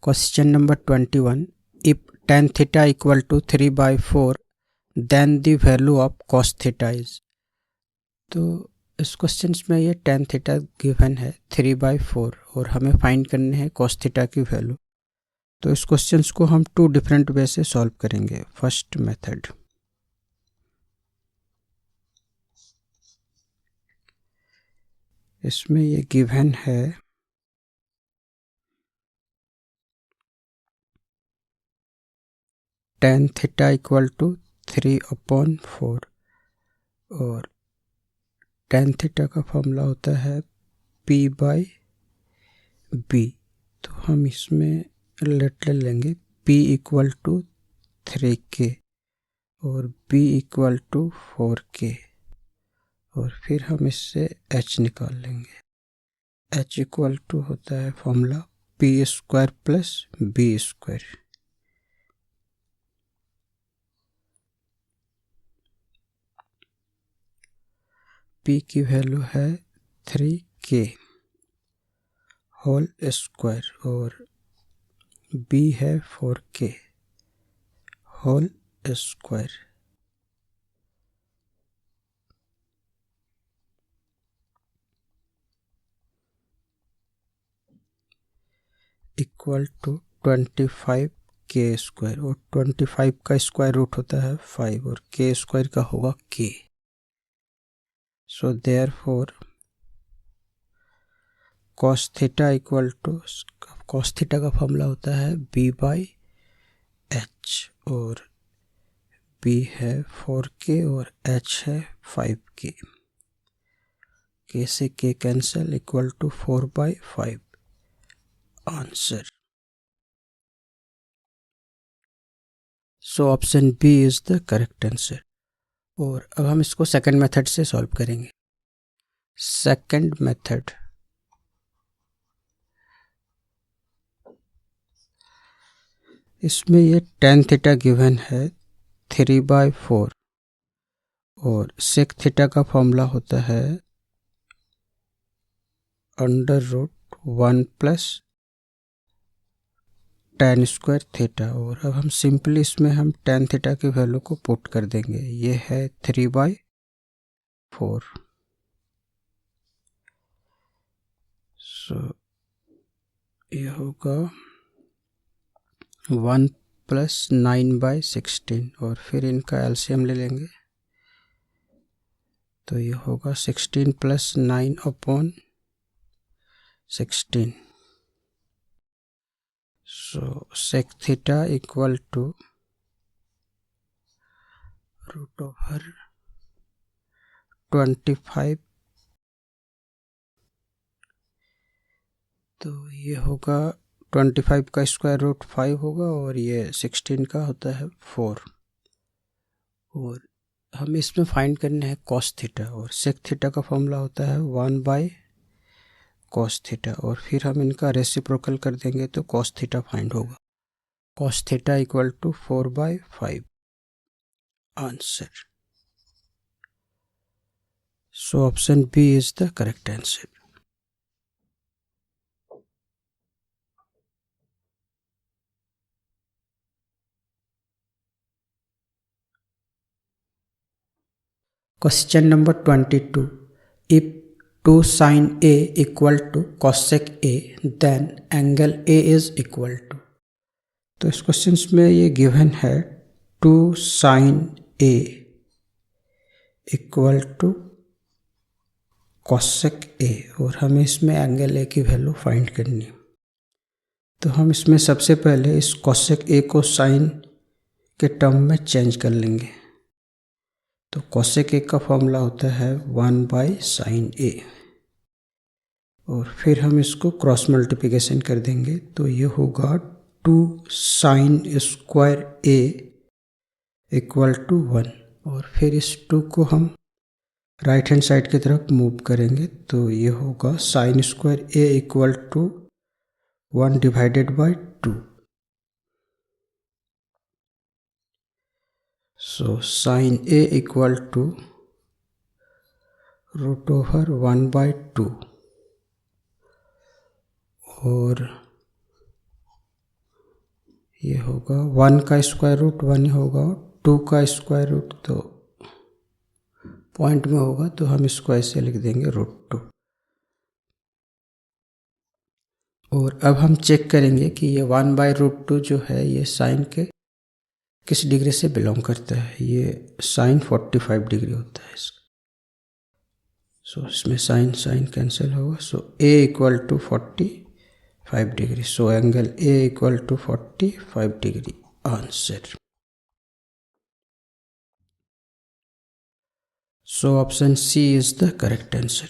Question number 21. If tan theta equal to 3/4, then the value of cos theta is. तो इस question में ये tan theta given है 3/4 और हमें फाइंड करने हैं cos थीटा की वैल्यू। तो इस क्वेश्चन को हम टू डिफरेंट वे से सॉल्व करेंगे। फर्स्ट मेथड, इसमें ये गिवन है tan थीटा इक्वल टू 3/4 और tan थीटा का फॉर्मूला होता है P/B। तो हम इसमें लेट ले लेंगे P इक्वल टू 3K और B इक्वल टू 4K और फिर हम इससे H निकाल लेंगे। H इक्वल टू होता है formula P² plus B²। P की वैल्यू है 3K होल स्क्वायर और B है 4K whole square equal to 25K² और 25 का स्क्वायर रूट होता है 5 और K² का होगा K। So therefore cos theta equal to, cos theta का फॉर्मूला होता है B/H और B है 4K और H है 5K। K से K cancel equal to 4/5 answer. So option B is the correct answer. और अब हम इसको सेकंड मेथड से सॉल्व करेंगे। सेकंड मेथड, इसमें ये tan थीटा गिवन है 3/4 और sec थीटा का फॉर्मूला होता है √1 प्लस tan² थीटा। और अब हम सिंपली इसमें हम tan थीटा की वैल्यू को पुट कर देंगे। ये है 3/4। सो ये होगा 1 प्लस 9/16 और फिर इनका एलसीएम ले लेंगे तो ये होगा 16 plus 9/16। So sec theta equal to √25। तो ये होगा 25 का स्क्वायर रूट 5 होगा और ये 16 का होता है 4। और हमें इसमें फाइंड करना है cos थीटा और sec थीटा का फॉर्मूला होता है 1/cos थीटा और फिर हम इनका रेसिप्रोकल कर देंगे तो cos थीटा फाइंड होगा। cos theta equal to 4/5 answer. So option B is the correct answer. Question number 22. If 2 sin A equal to cosec A, then angle A is equal to. तो इस question में ये given है 2 sin A equal to cosec A और हमें इसमें angle A की value find करनी है। तो हम इसमें सबसे पहले इस cosec A को sin के टर्म में चेंज कर लेंगे। तो cosec A का फॉर्मूला होता है 1/sin A और फिर हम इसको क्रॉस मल्टीप्लिकेशन कर देंगे तो ये होगा 2 sin² A इक्वल टू 1 और फिर इस 2 को हम राइट हैंड साइड की तरफ मूव करेंगे तो ये होगा sin² A equal to 1/2। So sin A equal to √1/2 और ये होगा 1 का स्क्वायर रूट 1 होगा, 2 का स्क्वायर रूट तो पॉइंट में होगा, तो हम इसको ऐसे लिख देंगे √2। और अब हम चेक करेंगे कि ये 1/√2 जो है ये साइन के किस डिग्री से बिलोंग करता है। ये साइन 45 डिग्री होता है इसका। सो इसमें साइन साइन कैंसिल होगा। So A = 45 degree. So angle A = 45 degree. Answer. So option C is the correct answer.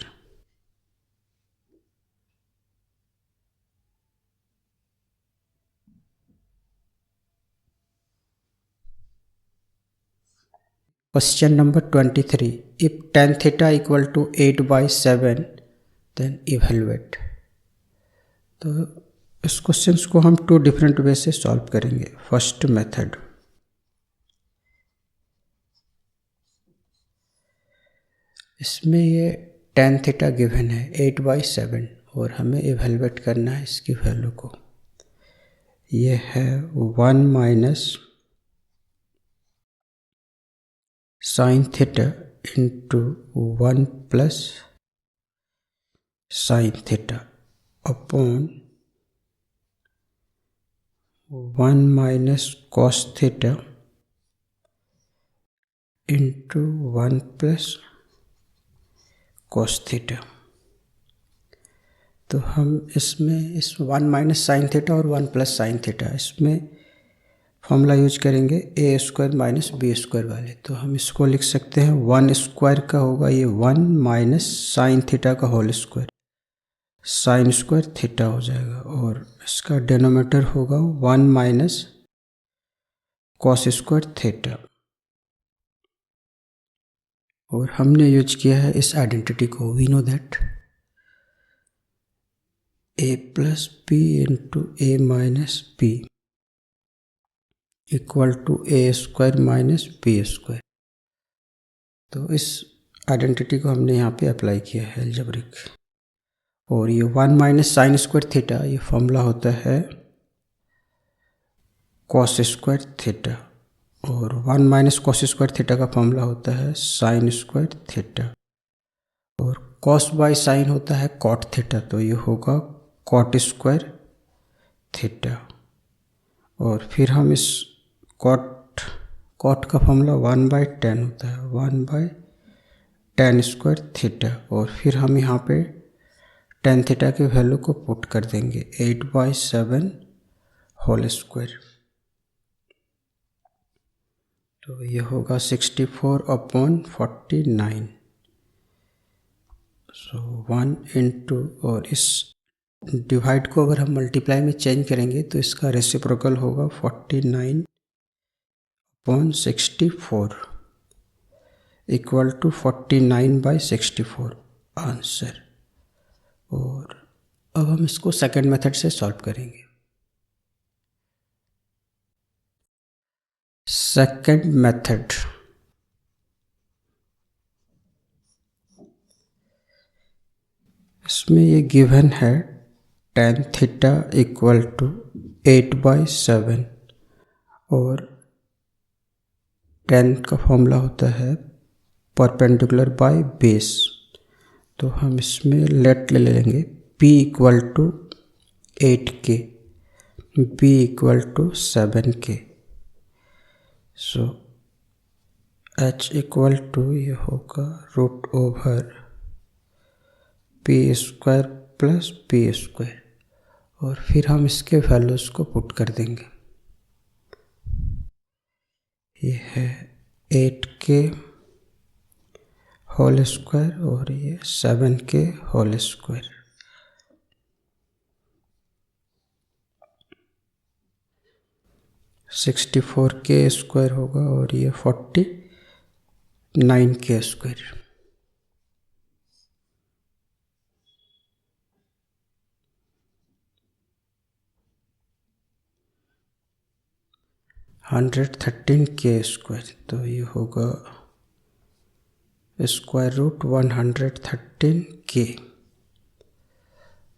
Question number 23. If tan theta equal to 8/7, then evaluate. तो इस क्वेश्चन को हम 2 डिफरेंट वे से सॉल्व करेंगे। First method, इसमें ये tan theta given है 8/7 और हमें इवेलुएट करना है इसकी वैल्यू को। ये है 1 minus sine theta into 1 plus sine theta upon 1 minus cos theta into 1 plus cos theta. तो हम इसमें इस 1 माइनस साइन थीटा और 1 प्लस साइन थीटा, इसमें फॉर्मूला यूज करेंगे a² माइनस b² वाले। तो हम इसको लिख सकते हैं 1 स्क्वायर का होगा ये 1 माइनस साइन थीटा का whole square, sine square theta हो जाएगा, और इसका डिनोमिनेटर होगा 1 माइनस कॉस स्क्वायर थीटा। और हमने यूज किया है इस आइडेंटिटी को। We know that a plus b into a minus b equal to a² minus b²। तो इस आइडेंटिटी को हमने यहाँ पे अप्लाई किया है अलजेब्रिक। और ये 1 माइनस साइन स्क्वायर थीटा, ये फॉर्मूला होता है कॉस स्क्वायर थीटा, और 1 माइनस कॉस स्क्वायर थीटा का फॉर्मूला होता है साइन स्क्वायर थीटा, और कॉस बाय साइन होता है कॉट थीटा, तो ये होगा कॉट स्क्वायर थीटा। और फिर हम इस कॉट का फॉर्मूला 1/10 होता है, 1/10² थीटा, और फिर हम यहाँ पे tan थीटा के वैल्यू को पुट कर देंगे 8/7 होल स्क्वायर। तो ये होगा 64/49। सो 1 इंटू, और इस डिवाइड को अगर हम मल्टीप्लाई में चेंज करेंगे तो इसका रेसिप्रोकल होगा 49/64 इक्वल टू 49/64। आंसर। और अब हम इसको सेकंड मेथड से सॉल्व करेंगे। सेकंड मेथड, इसमें ये गिवन है tan थीटा इक्वल टू 8/7 और tan का फॉर्मूला होता है परपेंडिकुलर बाय बेस। तो हम इसमें लेट ले लेंगे p equal to 8k, b equal to 7k। So h equal to ये होगा √ओवर p² प्लस p², और फिर हम इसके वैल्यूज को पुट कर देंगे। ये है 8k होल स्क्वायर और ये 7k होल स्क्वायर। (64k² होगा और ये 49k²। (113k²). तो ये होगा √113k।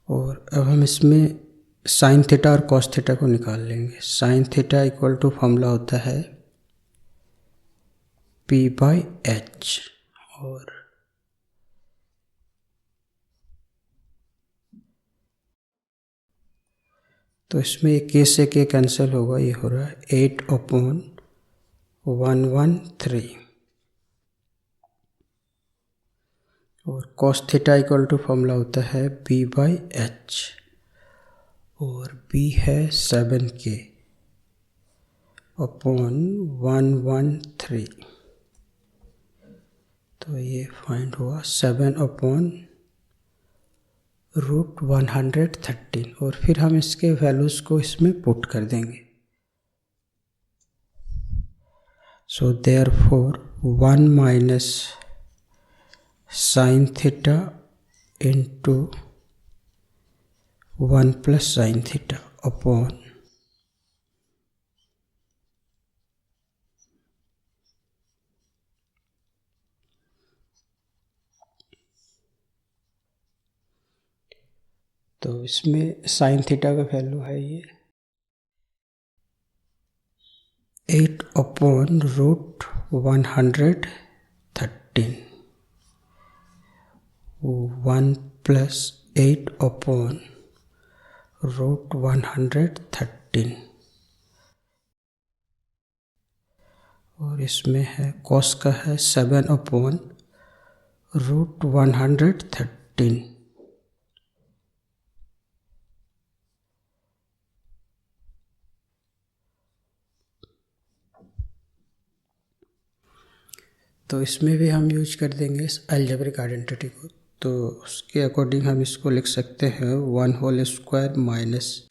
और अब हम इसमें साइन थीटा और कॉस थीटा को निकाल लेंगे। Sine theta equal to formula होता है P/H, और तो इसमें k से k कैंसिल होगा, ये हो रहा है 8/113, और cos theta equal to formula होता है P/H, और B है 7k/113, तो ये फाइंड हुआ 7/√113, और फिर हम इसके वैल्यूज़ को इसमें पुट कर देंगे। So therefore 1 minus sine theta into 1 plus sine theta upon तो इसमें साइन थीटा का वैल्यू है ये 8/√113, 1 प्लस 8/√113, और इसमें है कॉस का है 7/√113। तो इसमें भी हम यूज कर देंगे इस अलजेब्रिक आइडेंटिटी को, तो उसके अकॉर्डिंग हम इसको लिख सकते हैं 1² माइनस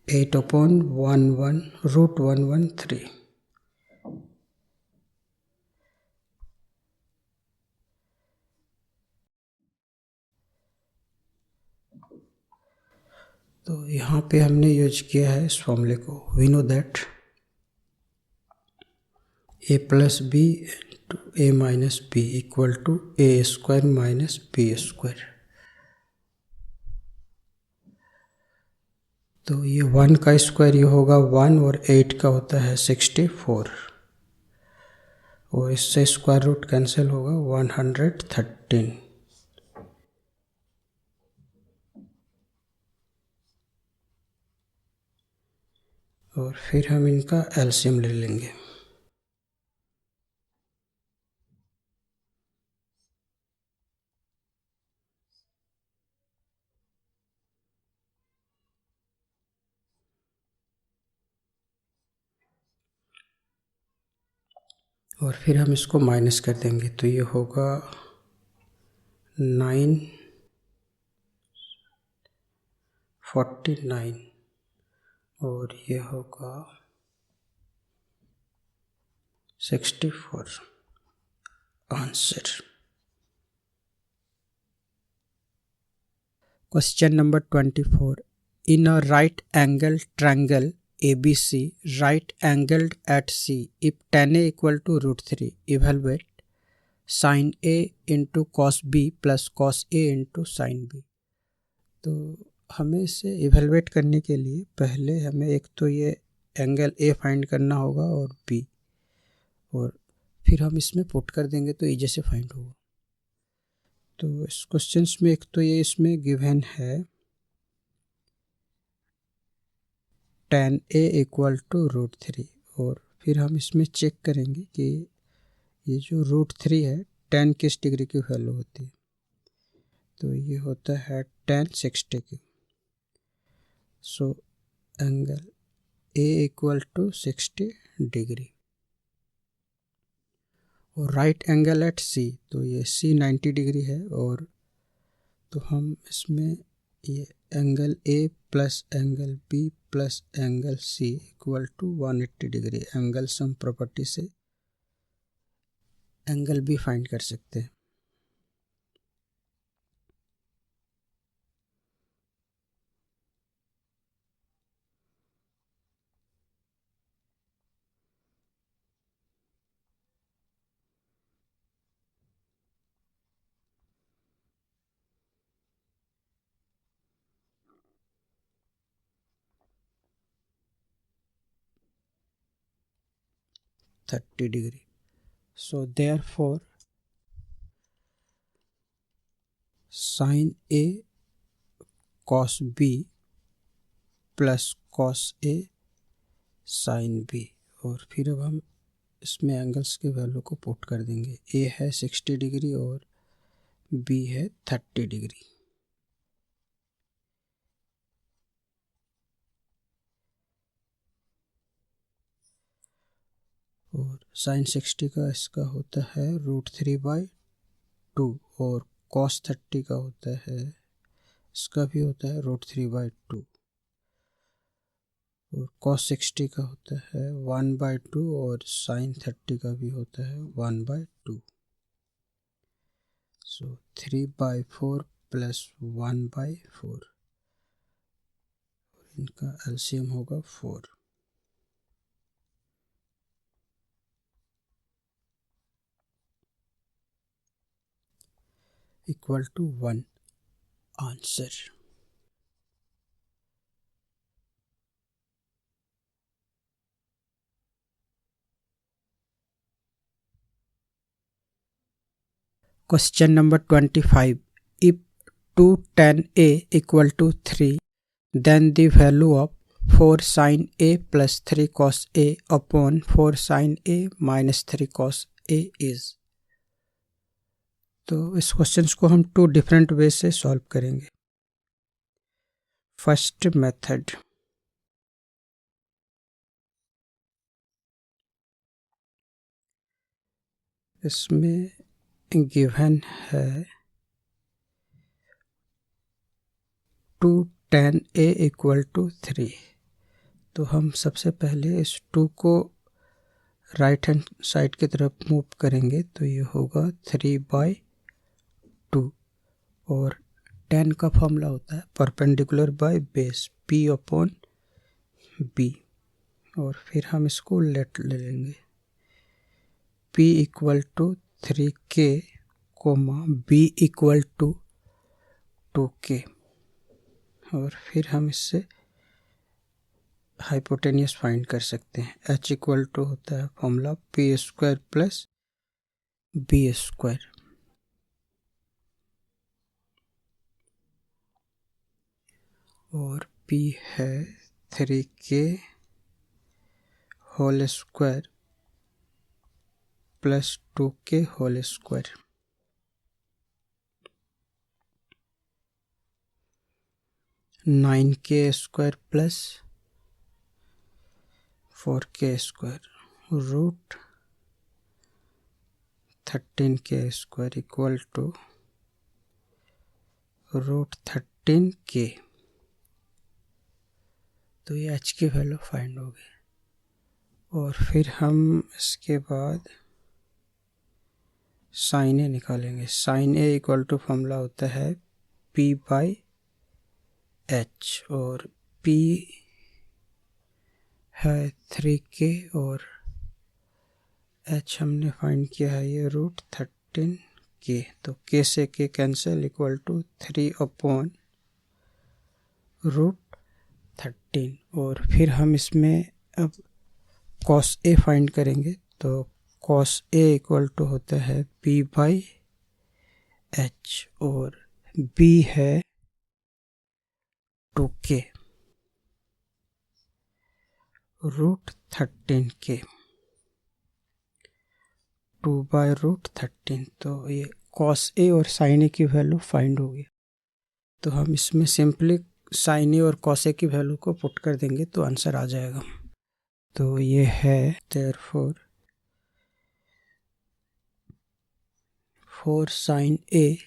8/113। तो यहाँ पे हमने यूज किया है इस फॉर्मूले को। We know that a plus b into a minus b equal to a² minus b²। तो ये 1 का स्क्वायर ये होगा 1, और 8 का होता है 64, और इससे स्क्वायर रूट कैंसिल होगा 113, और फिर हम इनका एलसीएम ले लेंगे। और फिर हम इसको माइनस कर देंगे, तो ये होगा 949, और ये होगा 64 answer. Question number 24। In a right angle triangle ABC, right angled at C, if tan A equal to √3, evaluate sin A into cos B plus cos A into sin B। तो हमें इसे इवेलुएट करने के लिए पहले हमें एक तो ये एंगल A फाइंड करना होगा और B, और फिर हम इसमें पुट कर देंगे तो इजी से फाइंड होगा। तो इस क्वेश्चंस में एक तो ये इसमें गिवन है tan A इक्वल टू √3, और फिर हम इसमें चेक करेंगे कि ये जो √3 है tan किस डिग्री की वैल्यू होती है, तो ये होता है tan 60 की। So angle A equal to 60 degree, और राइट एंगल एट C, तो ये C 90 डिग्री है, और तो हम इसमें ये angle A plus angle B plus angle C equal to 180 degree angle sum property से एंगल B फाइंड कर सकते हैं। 30 degree. So therefore sin A cos B plus cos A sin B। और फिर अब हम इसमें एंगल्स के वैल्यू को पुट कर देंगे। A है 60 डिग्री और B है 30 डिग्री। और साइन 60 का इसका होता है √3/2 और cos 30 का होता है, इसका भी होता है √3/2 और cos 60 का होता है 1/2 और sin 30 का भी होता है 1/2। सो 3/4 प्लस 1/4 और इनका एलसीएम होगा 4 equal to 1। Answer. Question number 25. If 2 tan A equal to 3, then the value of 4 sin A plus 3 cos A upon 4 sin A minus 3 cos A is। तो इस क्वेश्चन को हम 2 डिफरेंट वे से solve करेंगे। First method, इसमें given है 2 tan A equal to 3। तो हम सबसे पहले इस 2 को राइट हैंड साइड की तरफ मूव करेंगे तो ये होगा 3/2 और tan का फॉर्मूला होता है perpendicular by base P upon B। और फिर हम इसको लेट ले लेंगे P equal to 3K comma B equal to 2K। और फिर हम इससे हाइपोटेनियस फाइंड कर सकते हैं। H इक्वल टू होता है फॉर्मूला P² प्लस B²। और P है 3K whole square plus 2K whole square. (9K² plus 4K² √13K² equal to √13K। तो ये H की वैल्यू फाइंड हो गई। और फिर हम इसके बाद साइन ए निकालेंगे। Sine A equal to formula होता है P/H और P है 3K और H हमने फाइंड किया है ये √13K। तो K से K कैंसिल इक्वल टू 3/√13। और फिर हम इसमें अब cos A फाइंड करेंगे। तो cos A इक्वल टू होता है P/H और B है 2K √13K 2/√13। तो ये cos A और sin A की वैल्यू फाइंड हो गई। तो हम इसमें सिंपली sin A और cos A की वैल्यू को पुट कर देंगे तो आंसर आ जाएगा। तो ये है therefore 4 sin A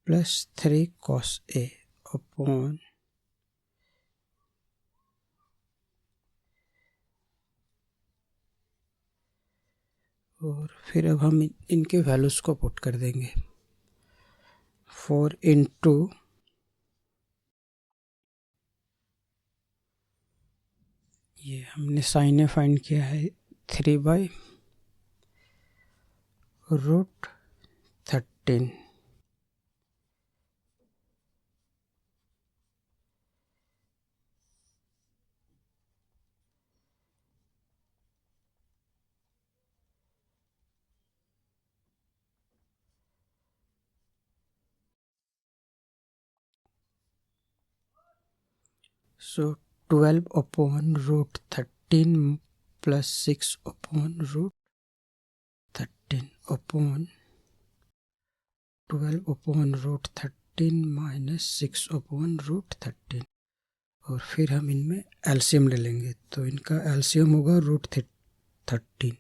plus 3 cos A upon और फिर अब हम इनके वैल्यूज को पुट कर देंगे। 4 इंटू ये हमने साइन ए फाइंड किया है 3/√13 सो 12/√13 प्लस 6/√13 अपॉन 12/√13 माइनस 6/√13, और फिर हम इनमें एलसीएम ले लेंगे। तो इनका एलसीएम होगा √13।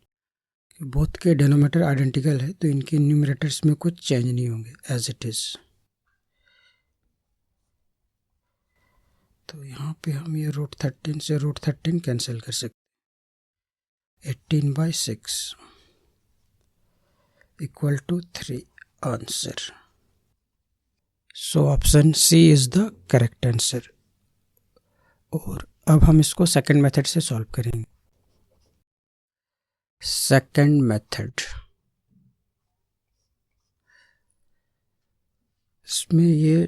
बोथ के डिनोमिनेटर आइडेंटिकल है तो इनके न्यूमरेटर्स में कुछ चेंज नहीं होंगे, एज इट इज। तो यहाँ पे हम ये √13 से √13 कैंसिल कर सकते। 18/6 equal to 3 answer. So option C is the correct answer. और अब हम इसको सेकंड मेथड से सॉल्व करेंगे। सेकंड मेथड, इसमें ये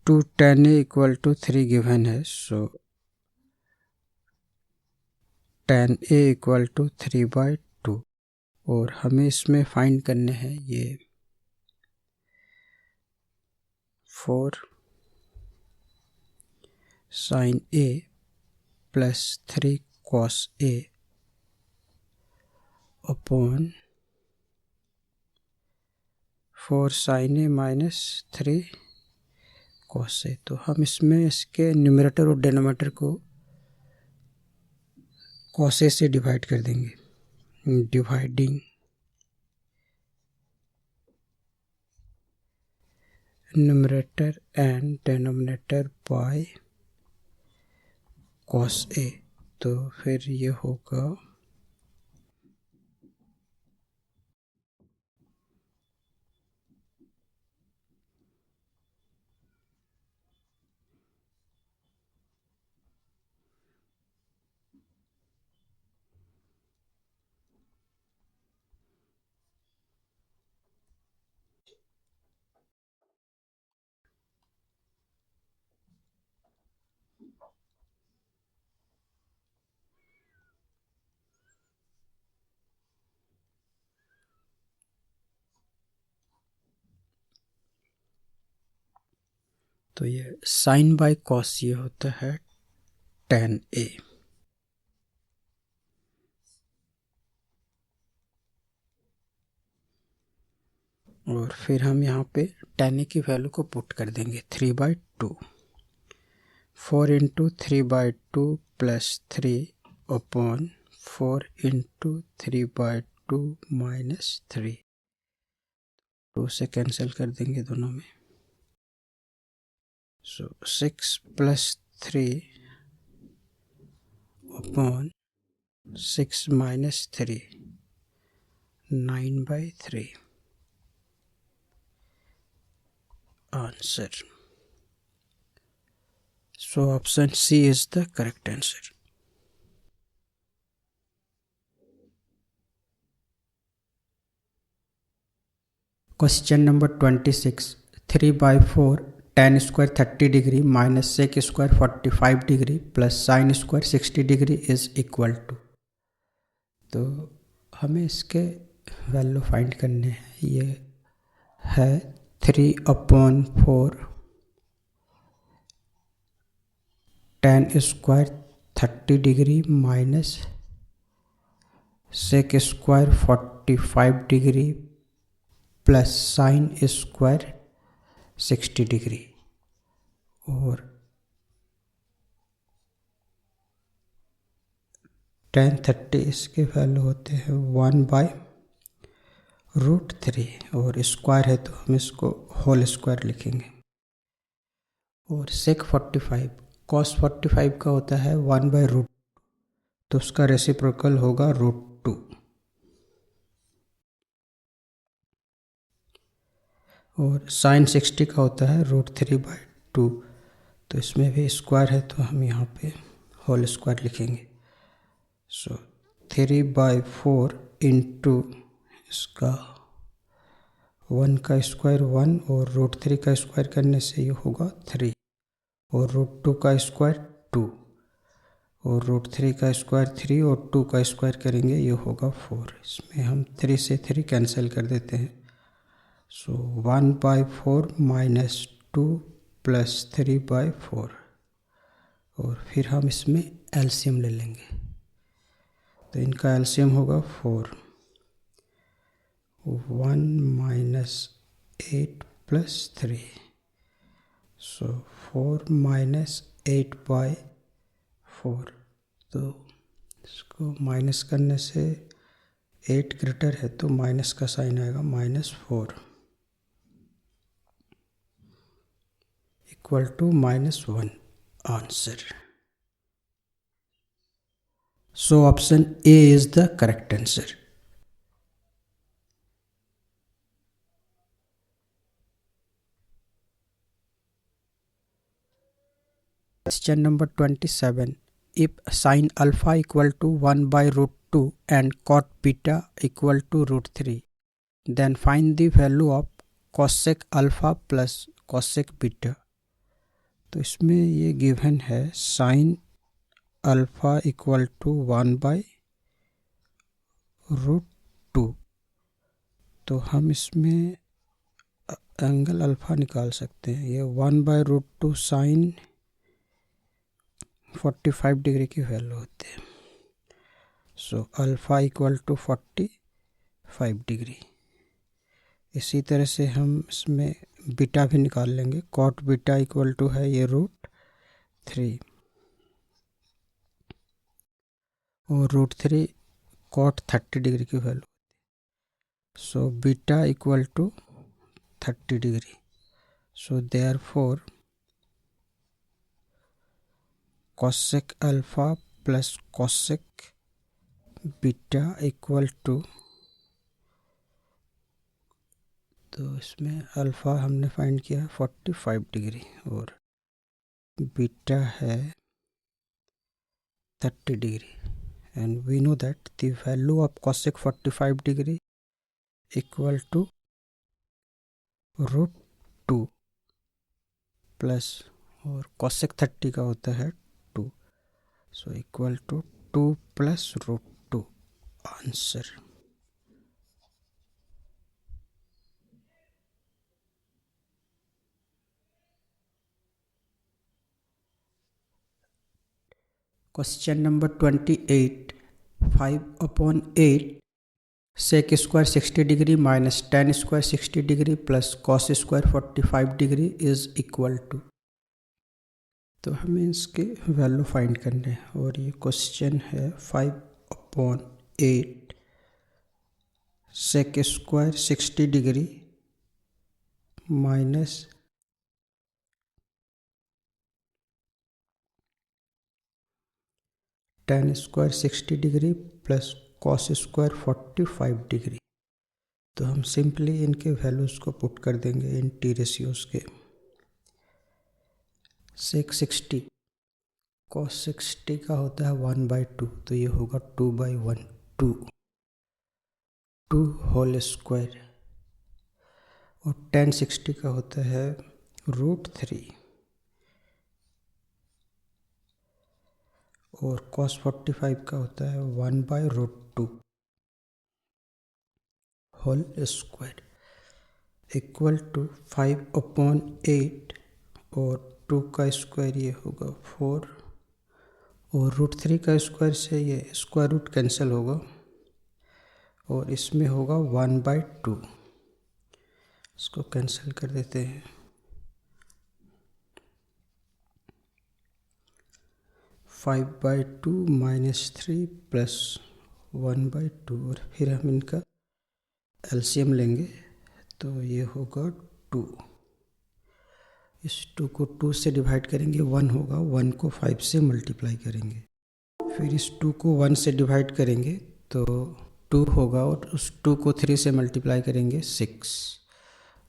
2tan a equal to 3 given है। So tan a equal to 3/2, और हमें इसमें फाइंड करने हैं ये 4 sin a plus 3 cos a upon 4 sin a minus 3 cos a। तो हम इसमें इसके न्यूमरेटर और डिनोमिनेटर को cos a से डिवाइड कर देंगे। Dividing numerator and denominator by cos a, तो फिर ये होगा तो ये साइन बाय कॉस ये होता है tan a। और फिर हम यहाँ पे tan a की वैल्यू को पुट कर देंगे 3/2। 4 into 3/2 plus 3 upon 4 into 3/2 minus 3, 2 से कैंसिल कर देंगे दोनों में। सो 6 plus 3 upon 6 minus 3, 9/3 answer. So option C is the correct answer. Question number 26. 3/4 tan square 30 degree minus sec square 45 degree plus sin square 60 degree is equal to। तो हमें इसके value find करने हैं। ये है 3/4 tan square 30 degree minus sec square 45 degree plus sine square 60 degree, और tan 30 इसके value होते हैं 1/√3, और स्क्वायर है तो हम इसको होल स्क्वायर लिखेंगे। और सेक 45 cos 45 का होता है 1/√, तो उसका रेसिप्रोकल होगा √2। और साइन 60 का होता है √3/2, तो इसमें भी स्क्वायर है तो हम यहाँ पे होल स्क्वायर लिखेंगे। सो 3/4 इंटू इसका 1 का स्क्वायर 1, और √3 का स्क्वायर करने से ये होगा 3, और √2 का स्क्वायर 2, और √3 का स्क्वायर 3, और 2 का स्क्वायर करेंगे ये होगा 4। इसमें हम 3 से 3 कैंसिल कर देते हैं। सो 1/4 माइनस 2 प्लस 3/4 और फिर हम इसमें एलसीएम ले लेंगे। तो इनका एलसीएम होगा 4, 1 माइनस 8 प्लस 3, सो 4 माइनस 8/4। तो इसको माइनस करने से 8 ग्रेटर है तो माइनस का साइन आएगा, -4 equal to -1 answer. So option A is the correct answer. Question number 27. If sin alpha equal to 1 by root 2 and cot beta equal to root 3, then find the value of cosec alpha plus cosec beta. तो इसमें ये given है sin alpha equal to 1 by root 2। तो हम इसमें angle alpha निकाल सकते हैं। ये 1 बाई रूट 2 साइन 45 डिग्री की वैल्यू होती है। So alpha equal to 45 degree. इसी तरह से हम इसमें बीटा भी निकाल लेंगे। कॉट बीटा इक्वल टू है ये रूट 3 और रूट 3 कॉट 30 डिग्री की value. So beta equal to 30 degree. So therefore cosec alpha plus cosec beta equal to, तो इसमें अल्फ़ा हमने फाइंड किया 45 डिग्री और बीटा है 30 degree. And we know that the value of cosec 45 degree equal to root 2 plus और cosec 30 का होता है 2। So equal to 2 plus root 2 answer. Question number 28. 5/8 sec square 60 degree minus tan square 60 degree plus cos square 45 degree is equal to. तो हमें इसके value find करने हैं और ये क्वेश्चन है 5/8 sec square 60 degree minus tan square 60 degree plus cos square 45 degree. तो हम सिंपली इनके वैल्यूज़ को पुट कर देंगे इन टी रेशियोज़ के। sec 60 cos 60 का होता है 1/2, तो ये होगा 2/1 2 होल स्क्वायर और tan 60 का होता है रूट 3 और cos 45 का होता है 1/√2 होल स्क्वायर इक्वल टू 5/8 और 2 का स्क्वायर ये होगा 4 और रूट 3 का स्क्वायर से ये स्क्वायर रूट कैंसिल होगा और इसमें होगा 1/2। इसको कैंसिल कर देते हैं। 5/2 माइनस 3 प्लस 1/2 और फिर हम इनका एलसीएम लेंगे तो ये होगा 2। इस 2 को 2 से डिवाइड करेंगे 1 होगा, 1 को 5 से मल्टीप्लाई करेंगे, फिर इस 2 को 1 से डिवाइड करेंगे तो 2 होगा और उस 2 को 3 से मल्टीप्लाई करेंगे 6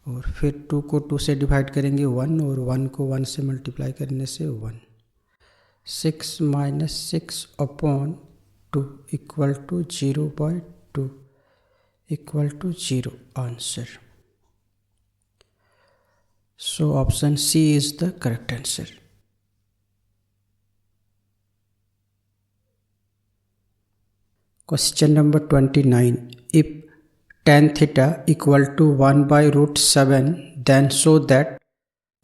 और फिर 2 को 2 से डिवाइड करेंगे 1 और 1 को 1 से मल्टीप्लाई करने से 1। 6 minus 6/2 equal to 0/2 equal to 0 answer. So option C is the correct answer. Question number 29. If tan theta equal to 1/√7, then show that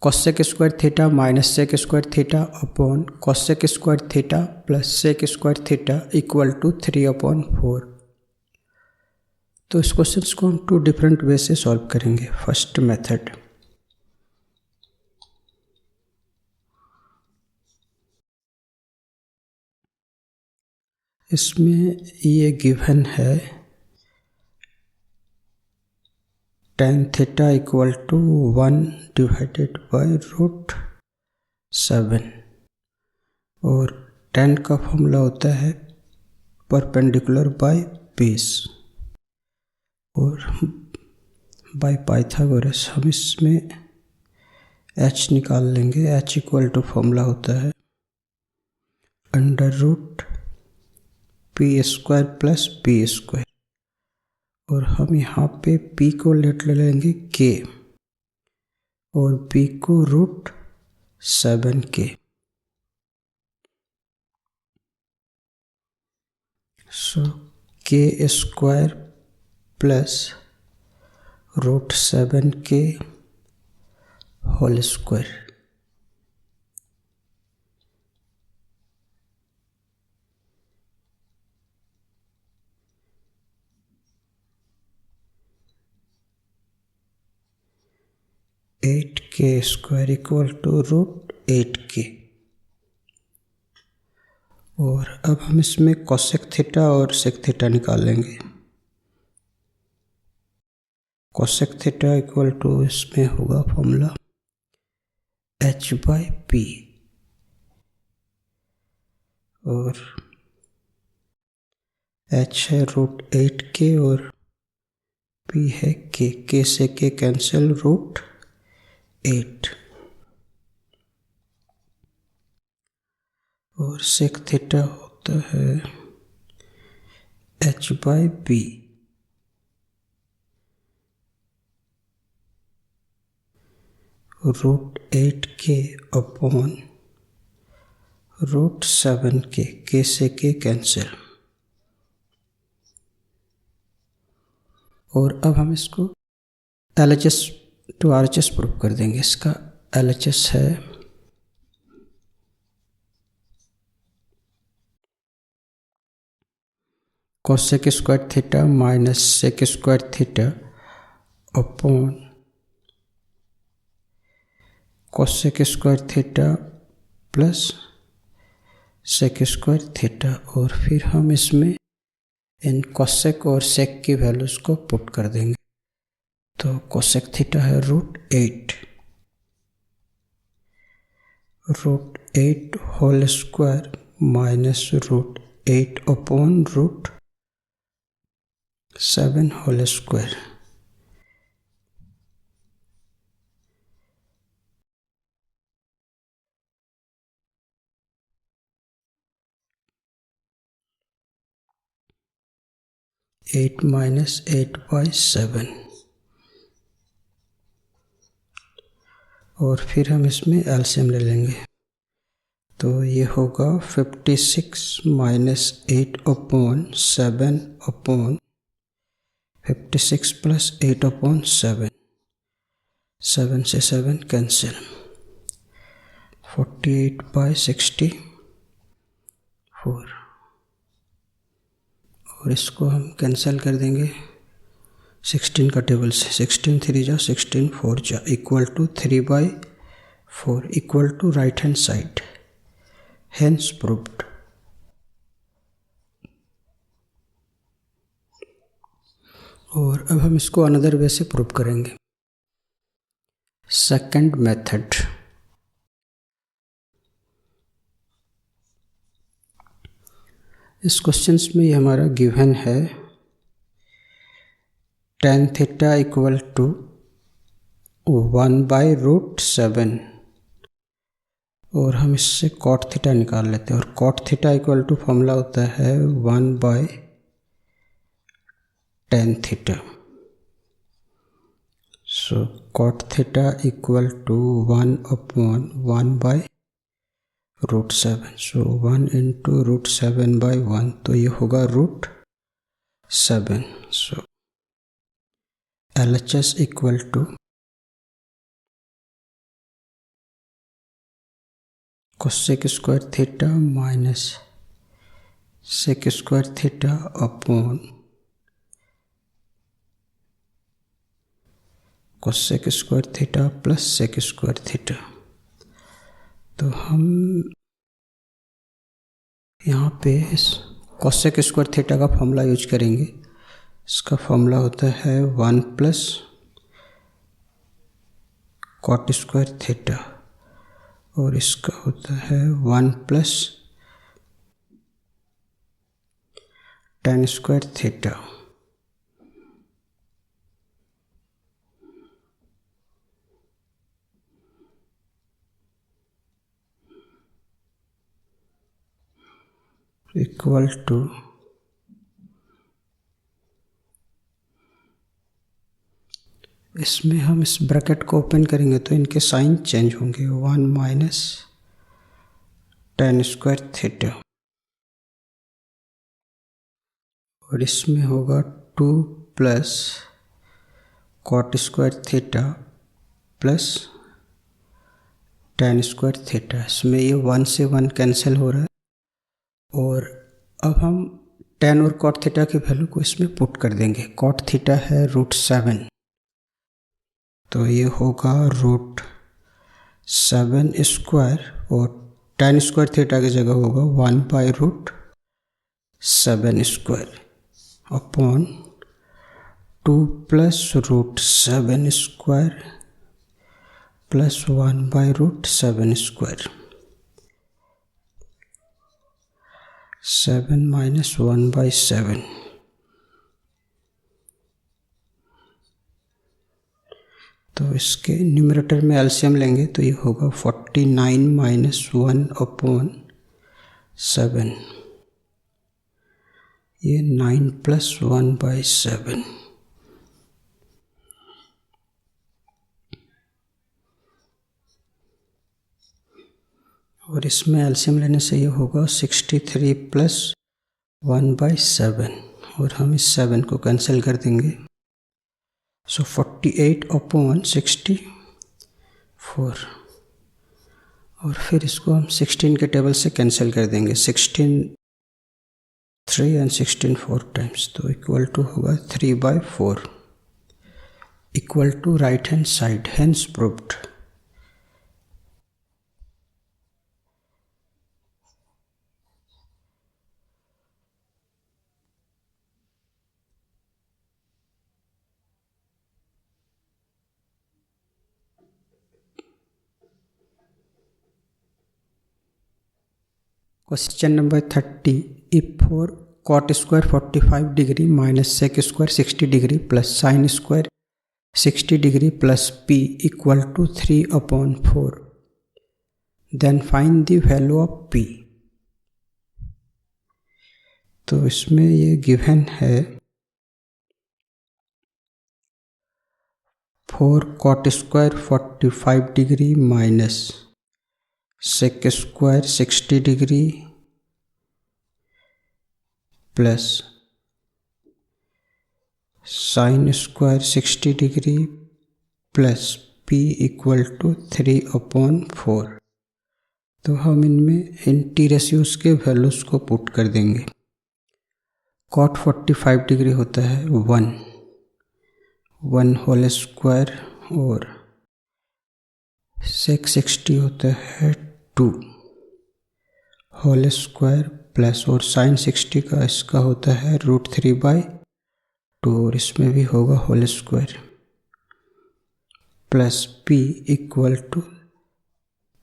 cosec square theta minus sec square theta upon cosec square theta plus sec square theta equal to 3/4। तो इस question को हम 2 different way से solve करेंगे। First method, इसमें ये given है tan theta equal to 1/√7 और tan का फॉर्मूला होता है परपेंडिकुलर बाय बेस और बाय पाइथागोरस हम इसमें h निकाल लेंगे। h इक्वल टू फॉर्मूला होता है √p² प्लस p² और हम यहाँ पे p को ले लेंगे k और p को √7k। So k² plus √7k whole square. (8k² equal to √8k। और अब हम इसमें कोसेक थीटा और सेक थीटा निकाल लेंगे। कोसेक थीटा इक्वल टू इसमें होगा फॉर्मूला h/p और h है √8k और p है k से k कैंसिल √8 और सेक थीटा होता है h/p √8k upon √7k k से k कैंसिल। और अब हम इसको LHS टू RHS प्रूव कर देंगे। इसका LHS है cosec square theta minus sec square theta upon cosec square theta plus sec square theta और फिर हम इसमें इन कोसेक और सेक की वैल्यूज को पुट कर देंगे। तो कोसेक थीटा है √8 whole square minus √8 upon √7 whole square. (8-8/7) और फिर हम इसमें एलसीएम ले लेंगे। तो ये होगा 56 - 8/7 अपॉन 56 प्लस 8/7। 7 से 7 कैंसिल 48/64 और इसको हम कैंसिल कर देंगे 16 का टेबल से। 16 3 जा 16 4 जा equal to 3/4 equal to right hand side. Hence proved। और अब हम इसको अनदर वे से प्रूव करेंगे। सेकंड मेथड, इस क्वेश्चंस में ये हमारा गिवन है tan थीटा इक्वल टू 1/√7 और हम इससे कॉट थीटा निकाल लेते हैं और cot theta equal to formula होता है 1/tan theta. So cot theta equal to 1/1/√7। So 1 × √7/1 तो ये होगा √7। So LHS equal to cosec square theta minus sec square theta upon cosec square theta plus sec square theta. तो हम यहाँ पे इस कोसेक स्क्वायर थीटा का फॉर्मूला यूज करेंगे। इसका फॉर्मूला होता है 1 प्लस कॉट स्क्वायर थीटा और इसका होता है 1 plus tan square theta. Equal to इसमें हम इस ब्रैकेट को ओपन करेंगे तो इनके साइन चेंज होंगे। 1 माइनस tan स्क्वायर थीटा और इसमें होगा 2 plus cot square theta plus tan square theta. इसमें ये 1 से 1 कैंसिल हो रहा है और अब हम tan और कॉट थीटा की वैल्यू को इसमें पुट कर देंगे। कॉट थीटा है √7 तो ये होगा √7 स्क्वायर और tan स्क्वायर थीटा की जगह होगा 1/√7 square upon 2 plus √7 square plus 1/√7 square. 7 minus 1/7 तो इसके न्यूमरेटर में एलसीएम लेंगे तो ये होगा 49 माइनस 1/7 ये 9 प्लस 1/7 और इसमें एलसीएम लेने से ये होगा 63 प्लस 1/7 और हम इस 7 को कैंसिल कर देंगे। सो 48/64 और फिर इसको हम 16 के टेबल से कैंसिल कर देंगे। 16 3 एंड 16 4 टाइम्स तो इक्वल टू होगा 3/4 equal to right hand side hence proved. Question number 30 if four cot square 45 degree minus sec square 60 degree plus sine square 60 degree plus p equal to 3/4 then find the value of p। तो इसमें ये given है four cot square 45 degree minus sec square 60 degree plus sine square 60 degree plus p equal to 3/4 तो हम इनमें इन T ratios के values को put कर देंगे। कॉट 45 डिग्री होता है 1 होल स्क्वायर और सेक 60 होता है 2 होल स्क्वायर प्लस और साइन 60 का इसका होता है √3/2 और इसमें भी होगा whole square plus p equal to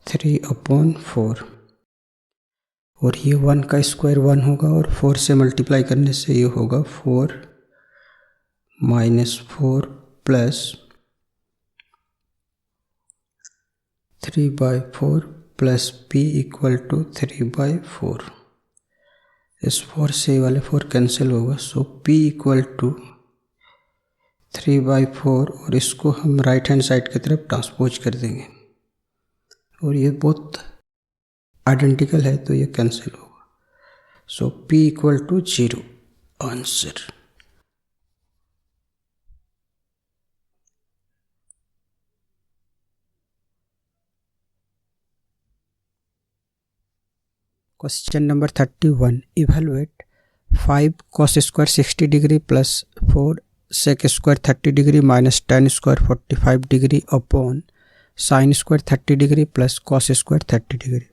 3/4 और ये 1 का स्क्वायर 1 होगा और 4 से मल्टीप्लाई करने से ये होगा 4 minus 4 plus 3/4 plus p equal to 3/4। इस 4 से वाले 4 कैंसिल होगा सो p इक्वल टू 3/4 और इसको हम राइट हैंड साइड की तरफ ट्रांसपोज कर देंगे और ये बहुत आइडेंटिकल है तो ये कैंसिल होगा so p equal to 0 answer. Question number 31, evaluate 5 cos square 60 degree plus 4 sec square 30 degree minus 10 square 45 degree upon sine square 30 degree plus cos square 30 degree.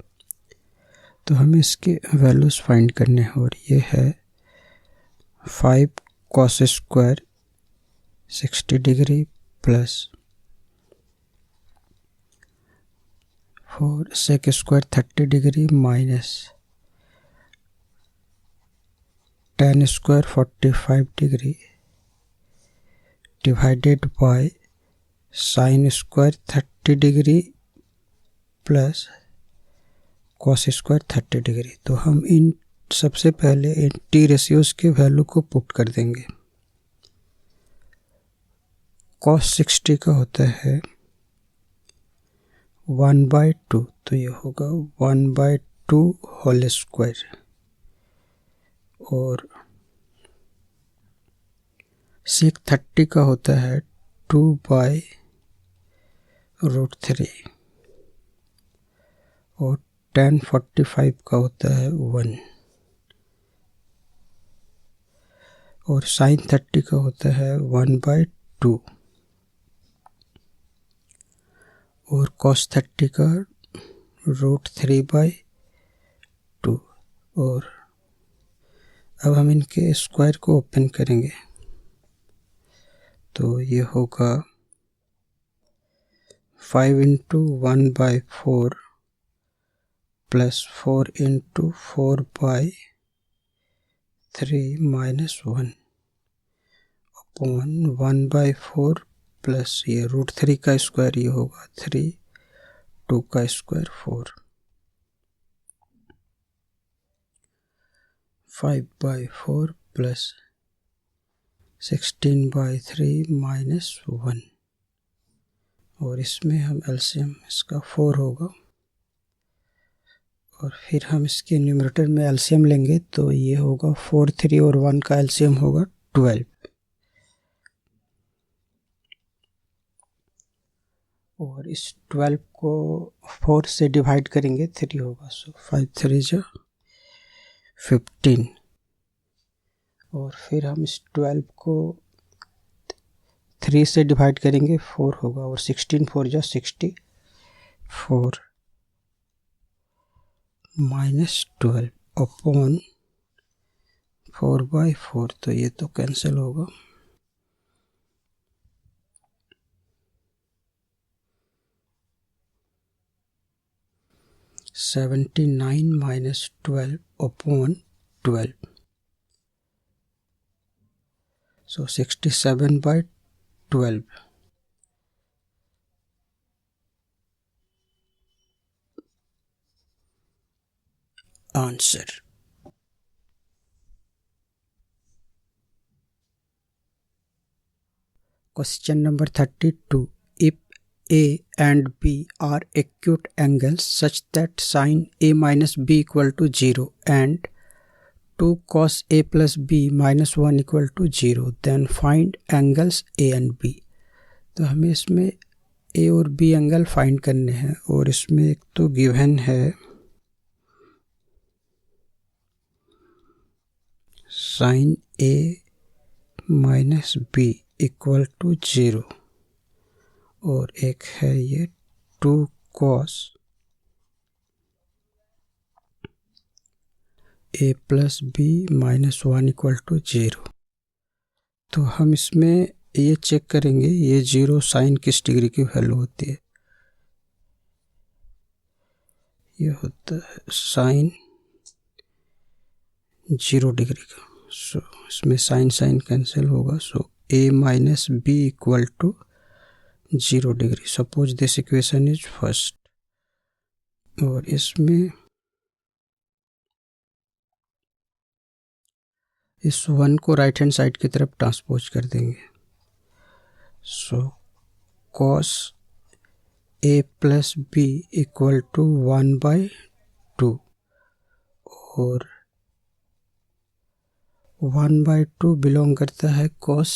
तो हमें इसके वैल्यूज़ फाइंड करने हैं और ये है 5 cos square 60 degree plus 4 sec square 30 degree minus 10 square 45 degree divided by sine square 30 degree plus cos square 30 degree. तो हम इन सबसे पहले इन टी रेशियोज़ के वैल्यू को पुट कर देंगे। कॉस 60 का होता है 1/2, तो ये होगा 1/2 होल स्क्वायर और sec 30 का होता है 2/√3 और tan 45 का होता है 1 और sin 30 का होता है 1/2 और cos 30 का √3/2। और अब हम इनके स्क्वायर को ओपन करेंगे तो ये होगा 5 × 1/4 प्लस 4 × 4/3 माइनस 1 अपॉन 1/4 प्लस ये √3 का स्क्वायर, ये होगा 3, 2 का स्क्वायर 4, 5/4 प्लस 16/3 माइनस 1 और इसमें हम एलसीएम इसका 4 होगा और फिर हम इसके न्यूमरेटर में एलसीएम लेंगे तो ये होगा 4, 3 और 1 का एलसीएम होगा 12 और इस 12 को 4 से डिवाइड करेंगे 3 होगा, सो 5 3 जा 15 और फिर हम इस 12 को 3 से डिवाइड करेंगे 4 होगा और 16 4 जा 64 माइनस 12 अपॉन 4/4, तो ये तो कैंसिल होगा। -79 minus 12 upon 12, so 67/12। Answer. Question number 32, if A and B are acute angles such that sin A minus B equal to 0 and 2 cos A plus B minus 1 equal to 0, then find angles A and B। तो हमें इसमें A और B angle find करने हैं और इसमें एक तो गिवन है sin A minus B equal to 0 और एक है ये 2 cos A plus B minus 1 equal to 0। तो हम इसमें ये चेक करेंगे ये 0 साइन किस डिग्री की वैल्यू होती है। ये होता है साइन 0 डिग्री का, सो इसमें साइन साइन कैंसिल होगा, so A minus B equal to 0 degree. Suppose this equation is first और इसमें इस 1 को राइट हैंड साइड की तरफ ट्रांसपोज कर देंगे, so cos A plus B equal to 1/2 और 1/2 बिलोंग करता है cos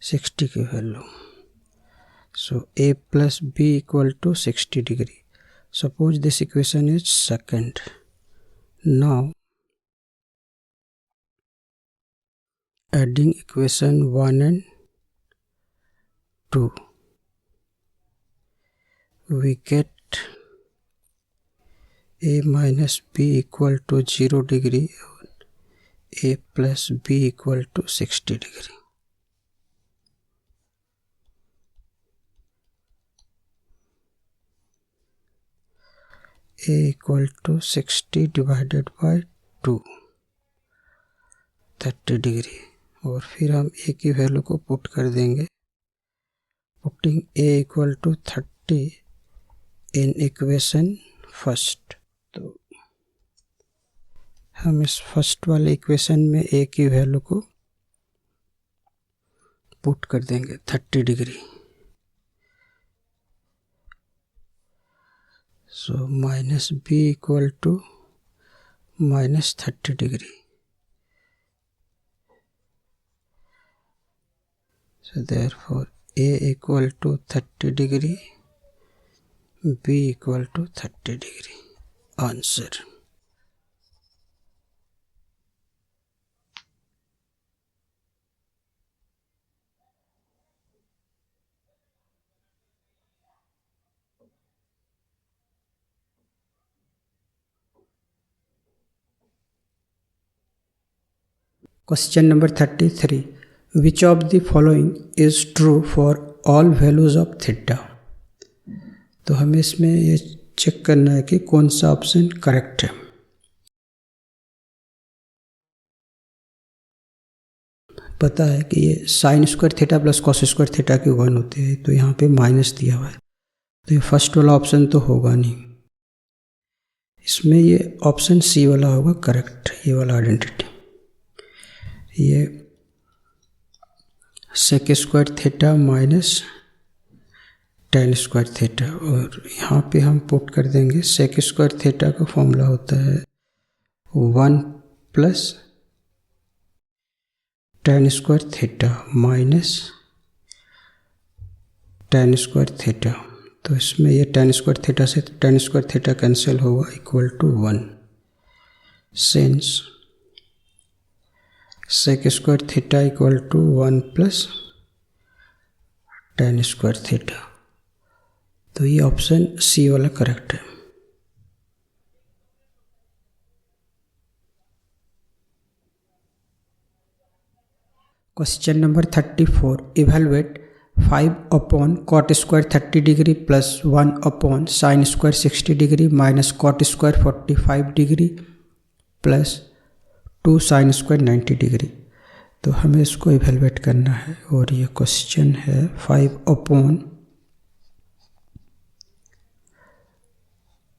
60 की value, so A plus B equal to 60 degree. Suppose this equation is second. Now adding equation 1 and 2, we get a minus b equal to 0 degree, a plus b equal to 60 degree. A equal to 60 divided by 2, 30 degree. और फिर हम a की value को put कर देंगे, putting a equal to 30 in equation first. तो हम इस फर्स्ट वाले इक्वेशन में a की वैल्यू को पुट कर देंगे 30 degree. So minus b equal to minus 30 degree. So therefore a equal to 30 degree, b equal to 30 degree. Answer. Question number 33. Which of the following is true for all values of theta? तो हमें इसमें ये check करना है कि कौन सा option correct है। पता है कि ये sine square theta plus cos square theta की 1 होती है, तो यहाँ पे माइनस दिया हुआ है, तो ये फर्स्ट वाला ऑप्शन तो होगा नहीं। इसमें ये ऑप्शन सी वाला होगा करेक्ट, ये वाला आइडेंटिटी। ये sec square theta minus tan square theta, और यहाँ पे हम पुट कर देंगे सेक स्क्वायर थीटा का फॉर्मूला होता है 1 plus tan square theta minus tan square theta. तो इसमें ये टेन स्क्वायर थीटा से टेन स्क्वायर थीटा कैंसिल होगा, equal to 1। Since sec square theta equal to 1 plus tan square theta, तो ये ऑप्शन सी वाला करेक्ट है। Question number 34. Evaluate 5 upon cot square 30 degree plus 1 upon sine square 60 degree minus cot square 45 degree plus 2 sine square 90 degree. तो हमें इसको evaluate करना है, और ये क्वेश्चन है 5 upon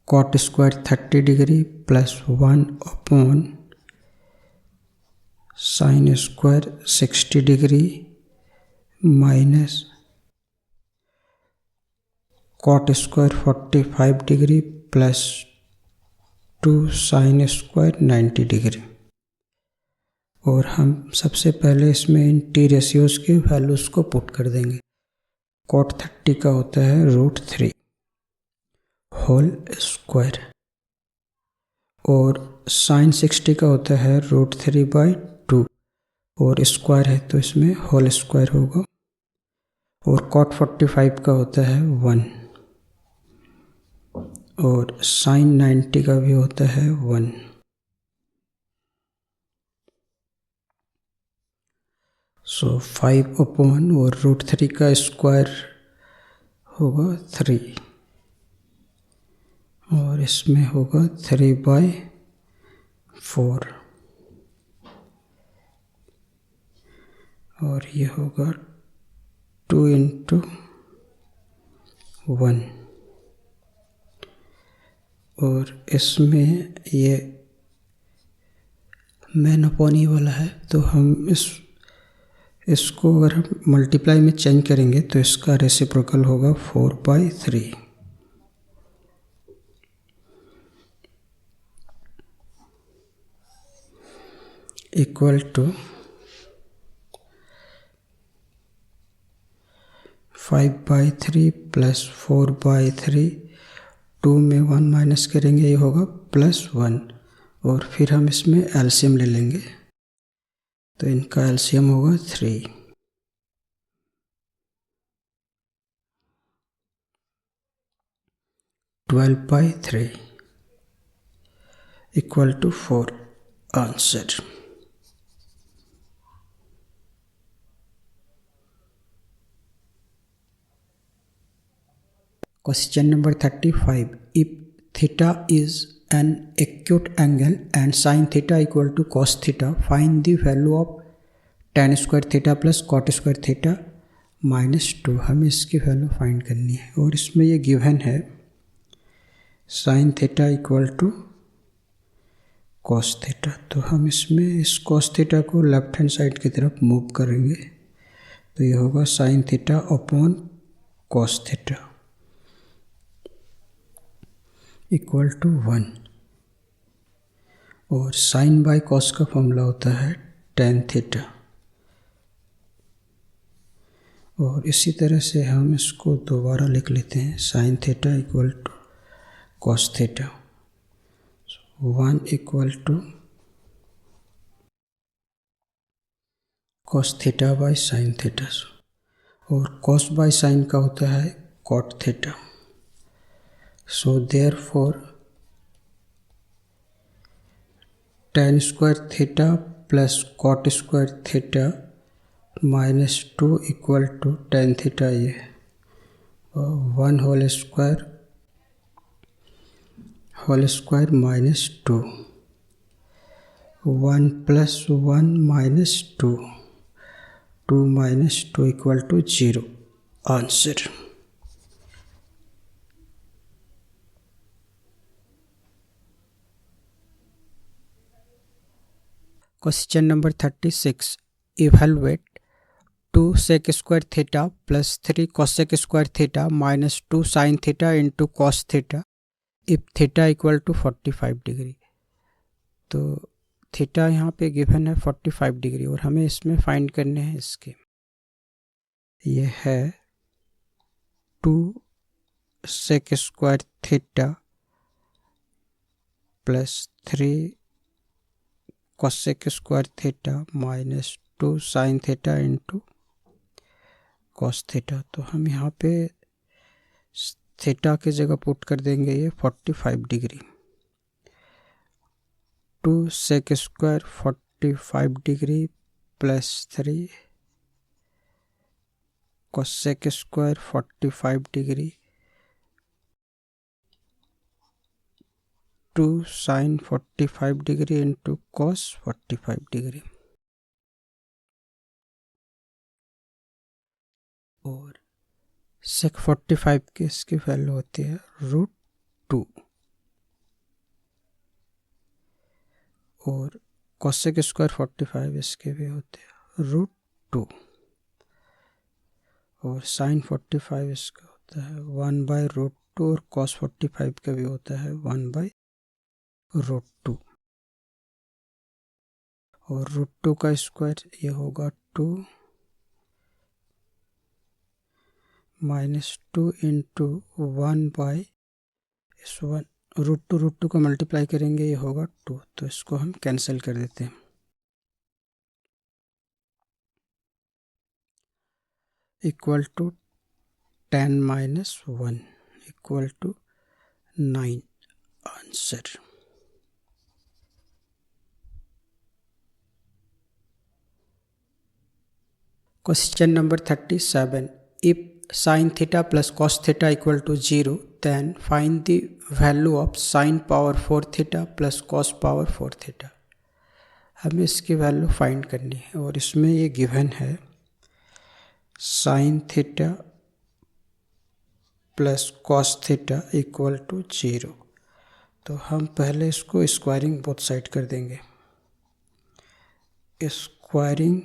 cot square 30 degree plus 1 upon sine square 60 degree minus cot square 45 degree plus 2 sine square 90 degree. और हम सबसे पहले इसमें इन टी रेशियोज के वैल्यूज को पुट कर देंगे। कॉट 30 का होता है √3 होल स्क्वायर, और साइन 60 का होता है √3/2, और स्क्वायर है तो इसमें होल स्क्वायर होगा, और कॉट 45 का होता है 1, और साइन 90 का भी होता है 1। सो 5 अपॉन और √3 का स्क्वायर होगा 3, और इसमें होगा 3/4, और ये होगा 2 × 1, और इसमें ये मैन अपॉन ई वाला है, तो हम इसको अगर हम मल्टीप्लाई में चेंज करेंगे तो इसका रेसिप्रोकल होगा 4/3। इक्वल टू 5/3 प्लस 4/3 2 में 1 माइनस करेंगे, ये होगा +1। और फिर हम इसमें एलसीएम ले लेंगे, तो इनका एलसीएम होगा 3। 12/3 equal to 4 answer. Question number 35. If theta is an acute angle and sin theta equal to cos theta, find the value of tan square theta plus cot square theta -2। हमें इसकी value find करनी है और इसमें ये given है sin theta equal to cos theta. तो हम इसमें इस cos थीटा को लेफ्ट हैंड साइड की तरफ मूव करेंगे, तो ये होगा sin theta upon cos theta equal to 1। और साइन बाई कॉस का फॉर्मूला होता है tan थीटा। और इसी तरह से हम इसको दोबारा लिख लेते हैं, sine theta equal to cos theta, 1 equal to cos theta by sine theta. और कॉस बाई साइन का होता है cot theta. So therefore tan square theta plus cot square theta -2 equal to tan theta, ये 1 whole square -2, 1 + 1 -2, 2 - 2 equal to 0 answer. Question number 36. Evaluate 2 sec square theta plus 3 cosec square theta minus 2 sin theta into cos theta if theta equal to 45 degree. तो theta यहाँ पे given है 45 degree और हमें इसमें find करने हैं इसके। ये है 2 sec square theta plus 3 cosec square theta minus 2 sin theta into cos theta। तो हम यहाँ पे थीटा की जगह पुट कर देंगे ये 45 degree. 2 sec square 45 degree plus 3 cosec square 45 degree 2 sin 45 degree into cos 45 degree. और sec 45 की इसकी वैल्यू होती है √2 और cosec स्क्वायर 45 इसके भी होते हैं √2 और sin 45 इसका होता है 1/√2 और cos 45 का भी होता है 1/√2 और √2 का स्क्वायर ये होगा 2 -2 इंटू 1/, इस 1 √2 को मल्टीप्लाई करेंगे ये होगा 2, तो इसको हम कैंसिल कर देते हैं। Equal to 10 - 1 equal to 9 answer. Question number 37. If sin theta plus cos theta equal to 0, then find the value of sin power 4 theta plus cos power 4 theta। हमें इसकी वैल्यू फाइंड करनी है और इसमें ये गिवन है sin theta plus cos theta equal to 0। तो हम पहले इसको स्क्वायरिंग बोथ साइड कर देंगे। स्क्वायरिंग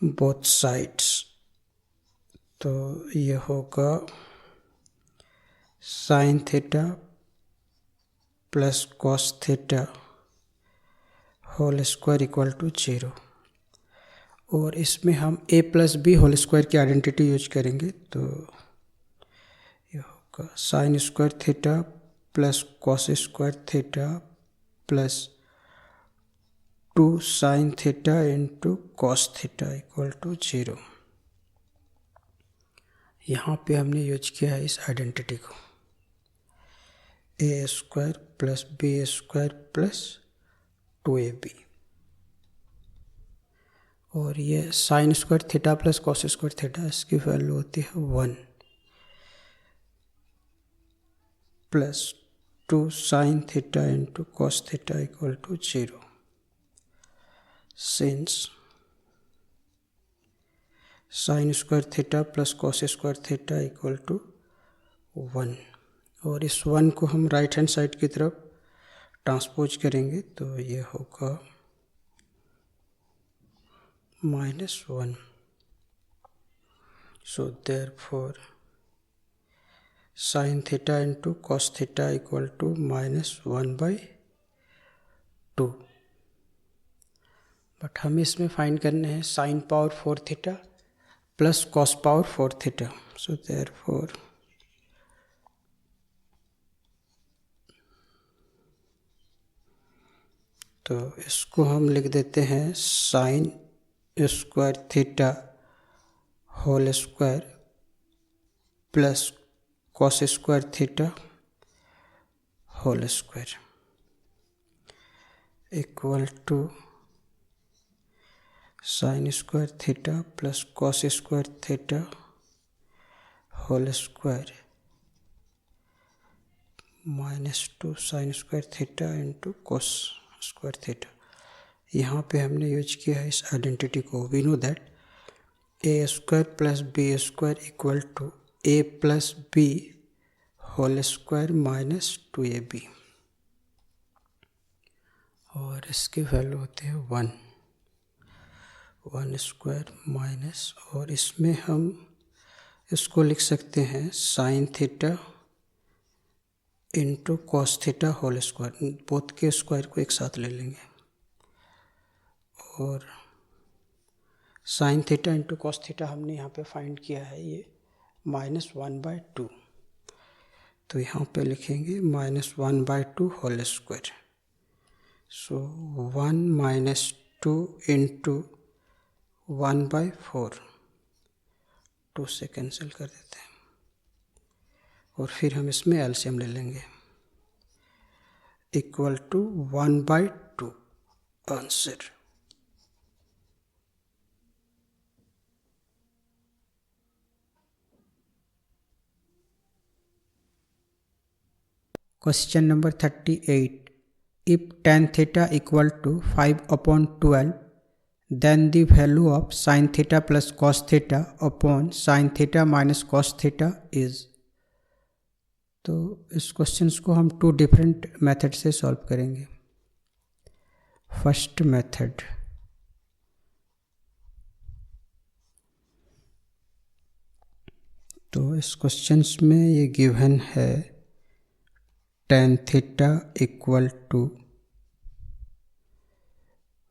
बोथ साइड्स, तो ये होगा sine theta plus cos theta whole square equal to 0। और इसमें हम a + b होल स्क्वायर की आइडेंटिटी यूज करेंगे, तो ये होगा का sine square theta plus cos square theta plus 2 sine theta into cos theta equal to 0। यहाँ पे हमने यूज किया है इस आइडेंटिटी को, A square plus B square plus 2ab, और ये sine square theta plus cos square theta, इसकी वैल्यू होती है 1 plus 2 sine theta into cos theta equal to 0। Since sine square theta plus cos square theta equal to 1, और इस 1 को हम right hand side की तरफ ट्रांसपोज करेंगे तो ये होगा -1। So therefore sine theta into cos theta equal to -1/2। But हमें इसमें फाइंड करने हैं sine power 4 theta plus cos power 4 theta. So therefore तो इसको हम लिख देते हैं sine square theta whole square plus cos square theta whole square equal to sine square theta plus cos square theta whole square -2 sine square theta into cos square theta. यहाँ पे हमने use किया है इस आइडेंटिटी को। We know that A square plus B square equal to A plus B whole square -2ab, और इसकी value होती है 1 स्क्वायर माइनस, और इसमें हम इसको लिख सकते हैं sine theta into cos theta whole square, both के स्क्वायर को एक साथ ले लेंगे, और sine theta into cos theta हमने यहाँ पे फाइंड किया है ये -1/2, तो यहाँ पे लिखेंगे -1/2 होल स्क्वायर। सो 1 - 2 इंटू 1/4, 2 से कैंसिल कर देते हैं, और फिर हम इसमें एलसीएम ले लेंगे equal to 1/2 answer. Question number 38. If tan theta equal to 5/12, then the value of sin theta plus cos theta upon sin theta minus cos theta is। तो इस क्वेश्चन को हम 2 डिफरेंट मेथड से सॉल्व करेंगे। First method, तो इस question में ये गिवन है tan थीटा इक्वल टू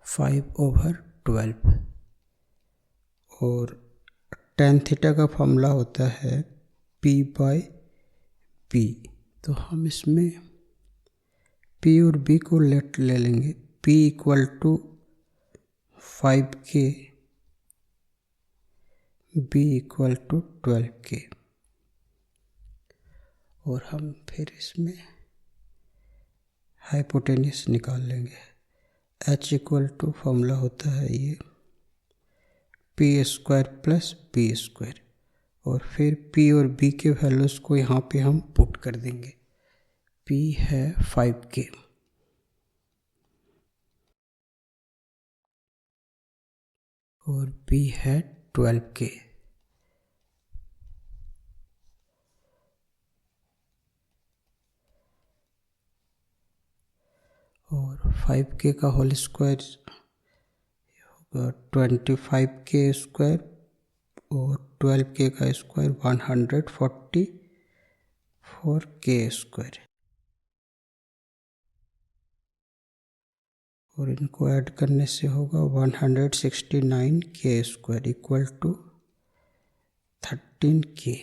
5/12, और tan थीटा का फॉर्मूला होता है P/B। तो हम इसमें P और B को ले लेंगे। P equal to 5K, B equal to 12K, और हम फिर इसमें हाइपोटेन्यूस निकाल लेंगे। H इक्वल टू फॉर्मूला होता है ये P square plus B square, और फिर P और B के वैल्यूज़ को यहाँ पे हम पुट कर देंगे। P है 5K और B है 12K, और 5K का होल स्क्वायर होगा 25K स्क्वायर, और 12K का स्क्वायर 144K स्क्वायर, और इनको ऐड करने से होगा 169K square equal to 13K,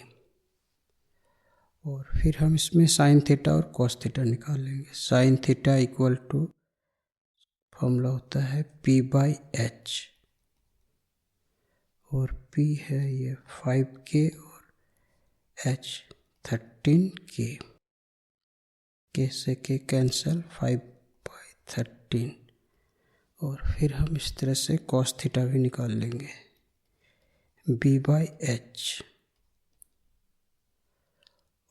और फिर हम इसमें साइन थीटा और कॉस थीटा निकाल लेंगे। Sine theta equal to formula होता है P/H, और P है ये 5K और H 13K, K से K कैंसल, 5/13, और फिर हम इस तरह से कॉस थीटा भी निकाल लेंगे, B/H,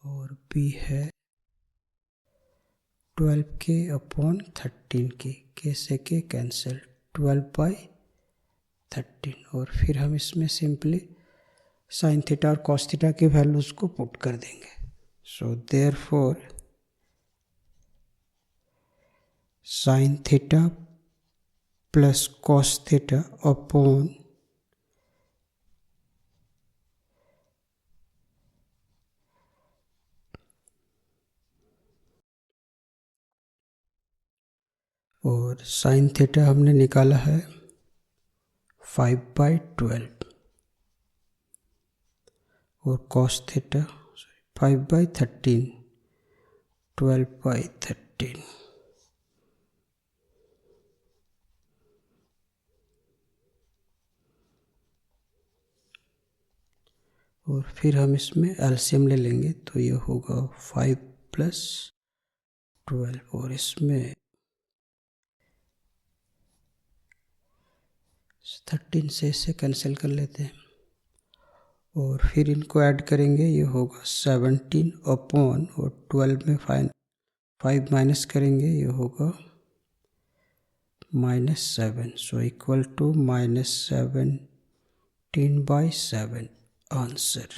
और B है 12K अपॉन 13K, K से K कैंसिल, 12/13, और फिर हम इसमें सिंपली साइन थीटा और कॉस थीटा के वैल्यूज को पुट कर देंगे। सो therefore sine theta plus cos theta upon और साइन थीटा हमने निकाला है 5/12, और कॉस थीटा 5/13, 12/13, और फिर हम इसमें एलसीएम ले लेंगे, तो ये होगा 5 + 12, और इसमें 13 से इसे कैंसिल कर लेते हैं, और फिर इनको ऐड करेंगे, ये होगा 17 अपॉन, और 12 में 5 माइनस करेंगे, ये होगा -7, so equal to -17/7 answer.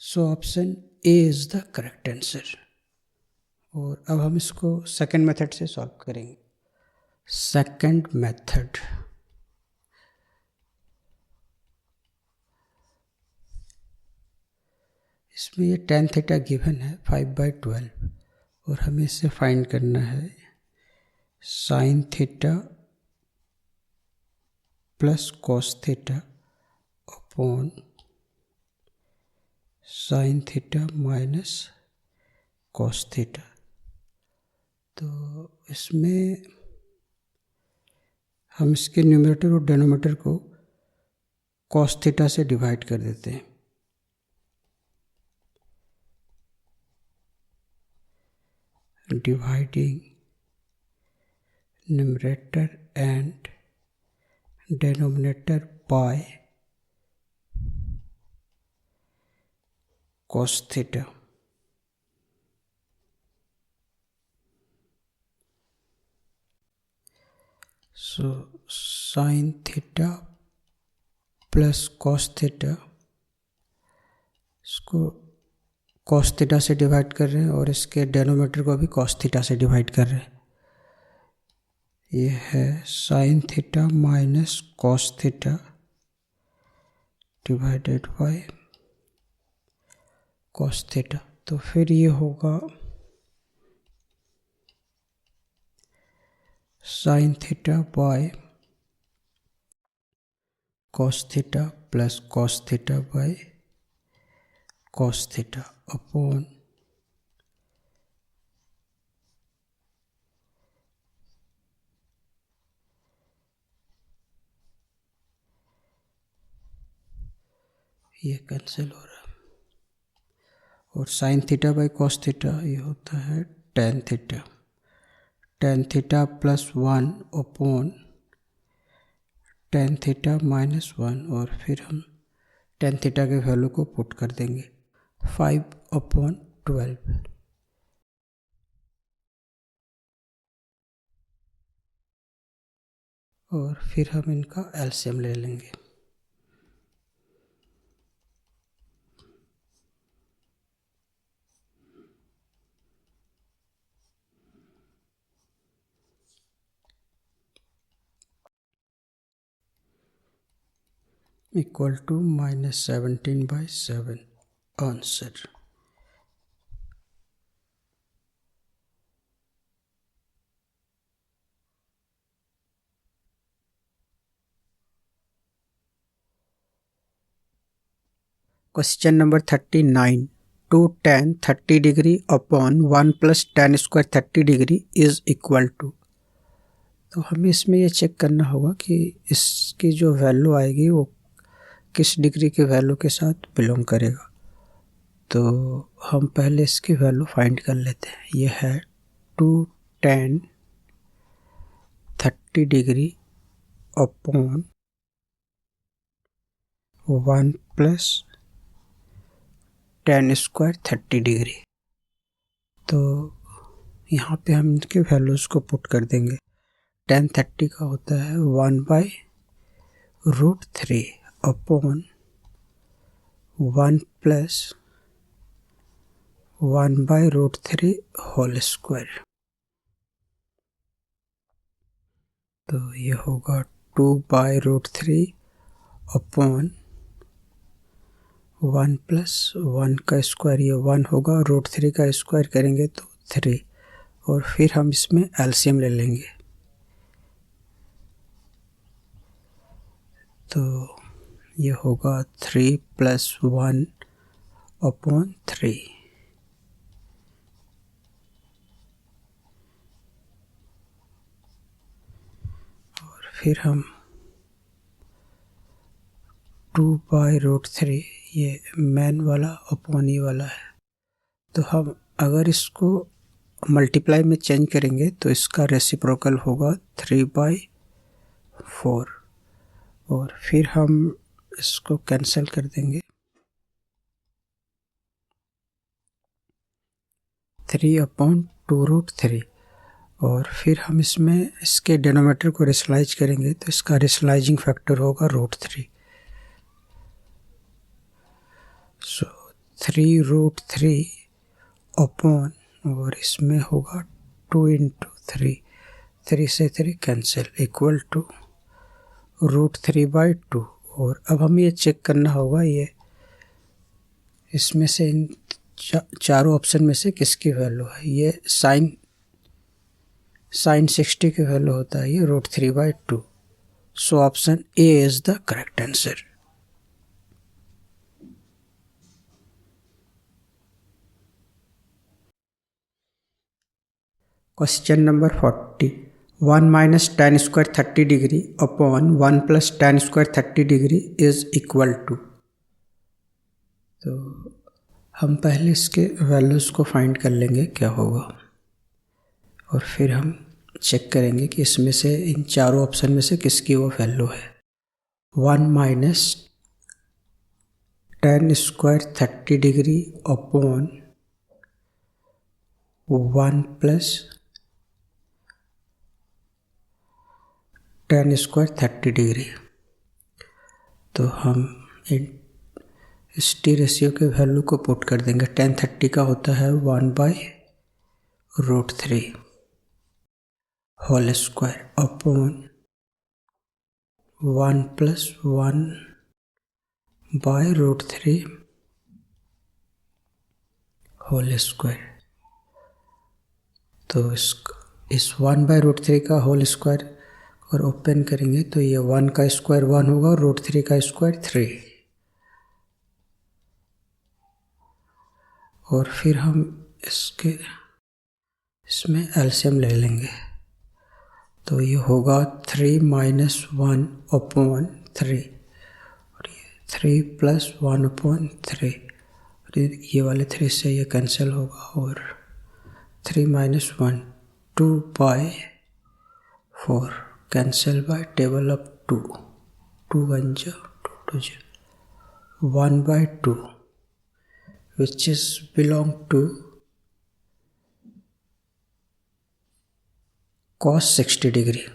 So option A is the correct answer. और अब हम इसको सेकंड मेथड से सॉल्व करेंगे। सेकंड मेथड, इसमें ये tan थीटा गिवन है 5/12, और हमें इसे फाइंड करना है sign theta plus cos theta upon sine theta minus cos theta. तो इसमें हम इसके न्यूमरेटर और डिनोमिनेटर को कॉस थीटा से डिवाइड कर देते हैं। Dividing numerator and denominator by cos theta. So sin theta plus cos theta, इसको cos theta से डिवाइड कर रहे हैं और इसके डेनोमीटर को भी cos theta से डिवाइड कर रहे हैं। ये है sin theta minus cos theta divided by cos theta। तो फिर ये होगा sin theta by cos theta plus cos theta by cos theta upon ये कैंसिल हो रहा है, और sine theta by cos theta ये होता है tan theta. tan theta plus 1 upon tan theta minus 1, और फिर हम tan थीटा के वैल्यू को पुट कर देंगे 5/12, और फिर हम इनका एलसीएम ले लेंगे। Equal to -17/7 answer. Question number 39 2 tan 30 degree upon 1 plus tan square 30 degree is equal to. तो हमें इसमें ये चेक करना होगा कि इसकी जो वैल्यू आएगी वो किस डिग्री के वैल्यू के साथ बिलोंग करेगा। तो हम पहले इसकी वैल्यू फाइंड कर लेते हैं। ये है 2 tan 30 degree upon 1 plus tan square 30 degree. तो यहाँ पे हम इनके वैल्यूज़ को पुट कर देंगे। tan 30 का होता है 1/√3 अपॉन 1 प्लस 1/√3 होल स्क्वायर। तो ये होगा 2/√3 अपॉन 1 प्लस 1 का स्क्वायर, ये 1 होगा, √3 का स्क्वायर करेंगे तो 3, और फिर हम इसमें एलसीएम ले लेंगे। तो ये होगा 3 + 1 अपॉन 3। और फिर हम 2/√3, ये मैन वाला अपॉन ई वाला है, तो हम अगर इसको मल्टीप्लाई में चेंज करेंगे तो इसका रेसिप्रोकल होगा 3/4, और फिर हम इसको कैंसिल कर देंगे। 3/2√3, और फिर हम इसमें इसके डिनोमिनेटर को रेशनलाइज करेंगे तो इसका रेशनलाइजिंग फैक्टर होगा √3। सो 3√3 अपॉन, और इसमें होगा 2 × 3, 3 से 3 कैंसिल, इक्वल टू √3/2। और अब हमें ये चेक करना होगा ये इसमें से इन चारों ऑप्शन में से किसकी वैल्यू है। ये साइन 60 की वैल्यू होता है ये √3/2। So option A is the correct answer. Question number 40 1 minus tan square 30 degree upon 1 plus tan square 30 degree is equal to. तो हम पहले इसके वैल्यूज़ को फाइंड कर लेंगे क्या होगा, और फिर हम चेक करेंगे कि इसमें से इन चारों ऑप्शन में से किसकी वो वैल्यू है। 1 minus tan square 30 degree upon 1 plus tan square 30 degree. तो हम इस टी रेशियो के वैल्यू को पुट कर देंगे। tan 30 का होता है 1/√3 whole square upon 1 + 1/√3 whole square. तो इस 1/√3 का होल स्क्वायर और ओपन करेंगे तो ये 1 का स्क्वायर 1 होगा और √3 का स्क्वायर 3, और फिर हम इसमें एलसीएम ले लेंगे। तो ये होगा 3 - 1 अपॉन 3, और ये 3 + 1 अपॉन 3, और ये वाले 3 से ये कैंसिल होगा, और 3 - 1 2/4 कैंसिल बाय टेबल ऑफ 2, 2 1 जा 2 2 जा 1/2 which is belong to cos 60 degree.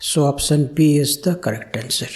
So option B is the correct answer.